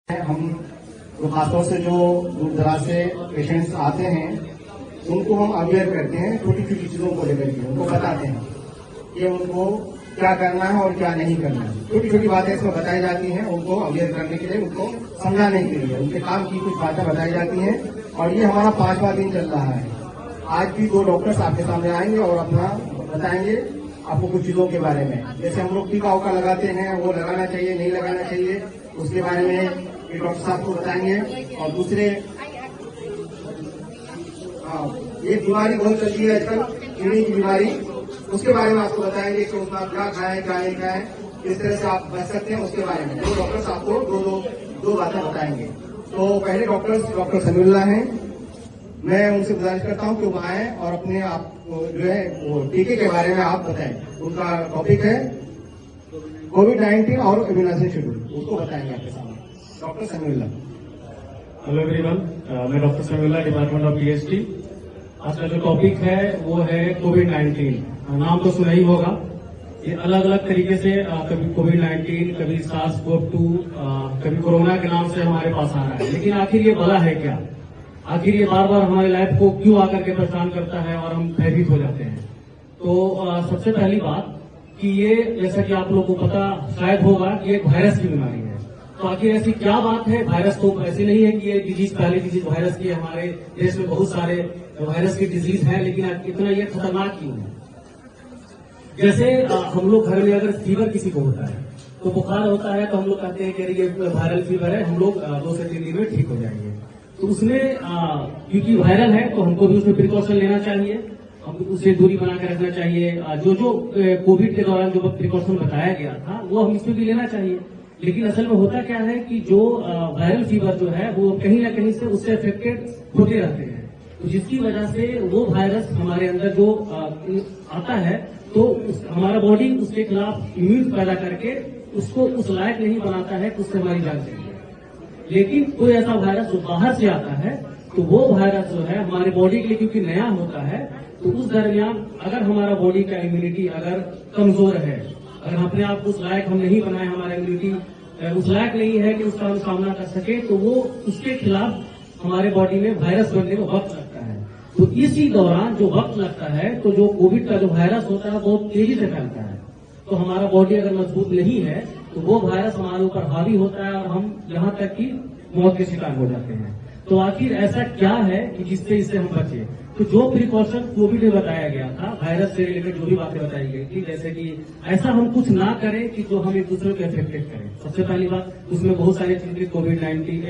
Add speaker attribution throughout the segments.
Speaker 1: हम खासतौर से जो दूर दराज से पेशेंट्स आते हैं उनको हम अवेयर करते हैं, छोटी छोटी चीजों को लेकर के उनको बताते हैं कि उनको क्या करना है और क्या नहीं करना है। छोटी छोटी बातें इसमें बताई जाती हैं उनको अवेयर करने के लिए, उनको समझाने के लिए, उनके काम की कुछ बातें बताई जाती हैं। और ये हमारा 5वां दिन चल रहा है। आज भी 2 डॉक्टर्स आपके सामने आएंगे और अपना बताएंगे आपको कुछ चीजों के बारे में। जैसे हम लोग टीका उका लगाते हैं, वो लगाना चाहिए नहीं लगाना चाहिए, उसके बारे में ये डॉक्टर साहब को बताएंगे। और दूसरे ये बीमारी बहुत चलती है आजकल, कीड़े की बीमारी, उसके बारे में आपको बताएंगे कि उसका क्या खाएं क्या नहीं खाएं, किस तरह से आप बच सकते हैं, उसके बारे में 2 डॉक्टर्स आपको दो बातें बताएंगे। तो पहले डॉक्टर समीउल्लाह हैं। मैं उनसे गुजारिश करता हूं कि वो आए और अपने आप जो है वो टीके के बारे में आप बताएं। उनका टॉपिक है कोविड-19 और इम्यूनाइजेशन शेड्यूल, उसको बताएंगे आपके सामने डॉक्टर समीउल्लाह।
Speaker 2: हेलो एवरीवन, मैं doctor Samiullah, department of PhD. आज का जो टॉपिक है वो है कोविड-19। नाम तो सुना ही होगा। ये अलग अलग तरीके से कभी कोविड-19, कभी SARS-CoV-2, कभी कोरोना के नाम से हमारे पास आ रहा है। लेकिन आखिर ये बला है क्या? आखिर ये बार बार हमारे लाइफ को क्यों आकर के परेशान करता है और हम भयभीत हो जाते हैं? तो सबसे पहली बात कि ये, जैसा कि आप लोगों को पता शायद होगा, कि एक वायरस की बीमारी है। तो आखिर ऐसी क्या बात है? वायरस तो ऐसी नहीं है कि ये डिजीज पहली डिजीज वायरस की है। हमारे देश में बहुत सारे वायरस की डिजीज है, लेकिन इतना ये खतरनाक क्यों है? जैसे हम लोग घर में अगर फीवर किसी को होता है, तो बुखार होता है, तो हम लोग कहते हैं कि ये वायरल फीवर है, हम लोग 2 से 3 दिन में ठीक हो जाएंगे। तो उसमें क्योंकि वायरल है तो हमको भी उसमें प्रिकॉशन लेना चाहिए, हमको उससे दूरी बना के रखना चाहिए। जो कोविड के दौरान जो प्रिकॉशन बताया गया था वो हम इसमें भी लेना चाहिए। लेकिन असल में होता क्या है कि जो वायरल फीवर जो है वो कहीं ना कहीं से उससे अफेक्टेड होते रहते हैं, तो जिसकी वजह से वो वायरस हमारे अंदर जो आता है तो हमारा बॉडी उसके खिलाफ इम्यून पैदा करके उसको उस लायक नहीं बनाता है कि उससे हमारी जान चाहिए। लेकिन कोई ऐसा वायरस जो बाहर से आता है तो वो वायरस जो है हमारे बॉडी के लिए क्योंकि नया होता है, तो उस दरमियान अगर हमारा बॉडी का इम्यूनिटी अगर कमजोर है, अगर अपने आप को उस लायक हम नहीं बनाए, हमारा इम्यूनिटी उस लायक नहीं है कि उसका हम सामना कर सके, तो वो उसके खिलाफ हमारे बॉडी में वायरस बनने में वक्त लगता है। तो इसी दौरान जो वक्त लगता है, तो जो कोविड का जो वायरस होता है बहुत तेजी से फैलता है। तो हमारा बॉडी अगर मजबूत नहीं है तो वो वायरस हमारे ऊपर हावी होता है और हम यहां तक कि मौत के शिकार हो जाते हैं। तो आखिर ऐसा क्या है कि जिससे इससे हम बचे? तो जो प्रिकॉशन कोविड में बताया गया था, वायरस से रिलेटेड जो भी बातें बताई गई थी, जैसे कि ऐसा हम कुछ ना करें कि जो हम एक दूसरे को अफेक्टेड करें। सबसे पहली बात, उसमें बहुत सारी चीजें कोविड-19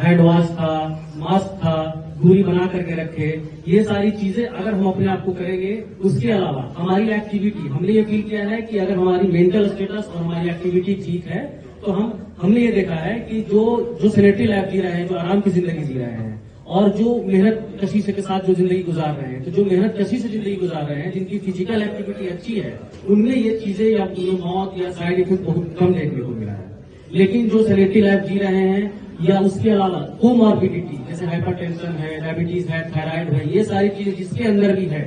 Speaker 2: हैंड वॉश था, मास्क था, दूरी बना करके रखे, ये सारी चीजें अगर हम अपने आप को करेंगे। उसके अलावा हमारी एक्टिविटी, हमने ये फील किया है कि अगर हमारी मेंटल स्टेटस और हमारी एक्टिविटी ठीक है तो हमने ये देखा है कि जो सैनिटरी लाइफ जी रहे हैं, जो आराम की जिंदगी जी रहे हैं और जो मेहनत कशी के साथ जो जिंदगी गुजार रहे हैं, तो जो मेहनत कशी से जिंदगी गुजार रहे हैं, जिनकी फिजिकल एक्टिविटी अच्छी है, उनमें ये चीजें या मौत या साइड इफेक्ट बहुत कम देखने को मिला है। लेकिन जो सैनिटरी लाइफ जी रहे हैं या उसके अलावा कोमॉर्बिडिटी जैसे हाइपरटेंशन है, डायबिटीज है, थायराइड है, ये सारी चीजें जिसके अंदर भी है,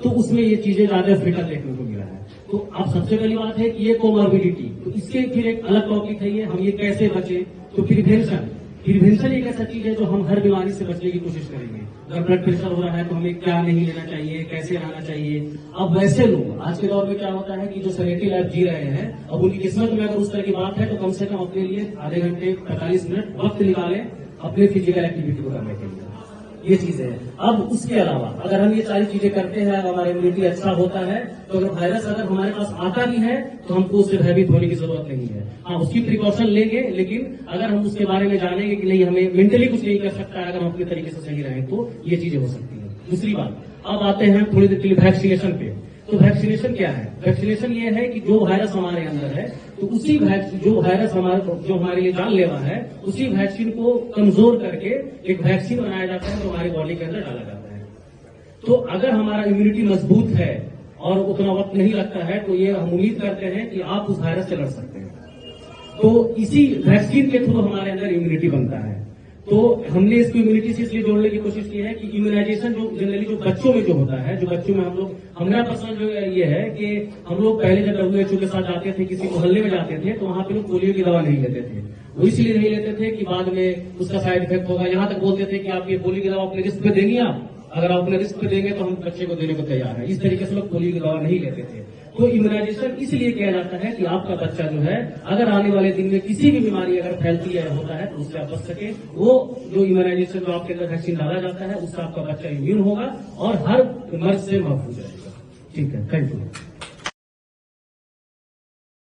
Speaker 2: तो उसमें ये चीजें ज्यादा फेटल देखने को मिला है। तो अब सबसे पहली बात है कि ये कोमॉर्बिडिटी, तो इसके फिर एक अलग टॉपिक है, ये हम ये कैसे बचे। तो प्रिवेंशन एक ऐसा चीज है जो हम हर बीमारी से बचने की कोशिश करेंगे। अगर ब्लड प्रेशर हो रहा है तो हमें क्या नहीं लेना चाहिए, कैसे रहना चाहिए। अब वैसे लोग आज के दौर में क्या होता है कि जो सैनिटरी लाइफ जी रहे हैं, अब उनकी किस्मत में अगर उस तरह की बात है तो कम से कम अपने लिए आधे घंटे 45 मिनट वक्त निकालें अपने फिजिकल एक्टिविटी को करने के लिए। ये चीजें है। अब उसके अलावा अगर हम ये सारी चीजें करते हैं, हमारा इम्यूनिटी अच्छा होता है, तो अगर वायरस अगर हमारे पास आता भी है तो हमको उससे भयभीत होने की जरूरत नहीं है। हाँ, उसकी प्रिकॉशन लेंगे, लेकिन अगर हम उसके बारे में जानेंगे कि नहीं, हमें मेंटली कुछ नहीं कर सकता है, अगर हम अपने तरीके से सही रहें तो ये चीजें हो सकती है। दूसरी बात, अब आते हैं थोड़ी देर के लिए वैक्सीनेशन पे। तो वैक्सीनेशन क्या है? वैक्सीनेशन ये है कि जो वायरस हमारे अंदर है, तो उसी जो वायरस जो हमारे लिए जानलेवा है, उसी वैक्सीन को कमजोर करके एक वैक्सीन बनाया जाता है जो हमारी बॉडी के अंदर डाला जाता है। तो अगर हमारा इम्यूनिटी मजबूत है और उतना वक्त नहीं लगता है, तो ये हम उम्मीद करते हैं कि आप उस वायरस से लड़ सकते हैं। तो इसी वैक्सीन के थ्रू हमारे अंदर इम्यूनिटी बनता है। तो हमने इसको इम्यूनिटी से इसलिए जोड़ने की कोशिश की है कि इम्यूनाइजेशन जो जनरली जो बच्चों में जो होता है, जो बच्चों में हमारा पर्सनल जो ये है कि हम लोग पहले जब WHO के साथ जाते थे, किसी मोहल्ले में जाते थे, तो वहां पे लोग पोलियो की दवा नहीं लेते थे। वो इसलिए नहीं लेते थे कि बाद में उसका साइड इफेक्ट होगा। यहाँ तक बोलते थे कि आप ये पोलियो की दवा अपने रिस्क पे देंगे, आप अगर आप अपने रिस्क पे देंगे तो हम बच्चे को देने को तैयार है। इस तरीके से लोग पोलियो की दवा नहीं लेते थे। तो इम्यूनाइजेशन इसलिए किया जाता है कि आपका बच्चा जो है अगर आने वाले दिन में किसी भी बीमारी अगर फैलती है होता है तो उससे आप बच सके। वो जो इम्यूनाइजेशन जो आपके अंदर वैक्सीन डाला जाता है उससे आपका बच्चा इम्यून होगा और हर मर्ज से महफूज रहेगा। ठीक है, थैंक यू।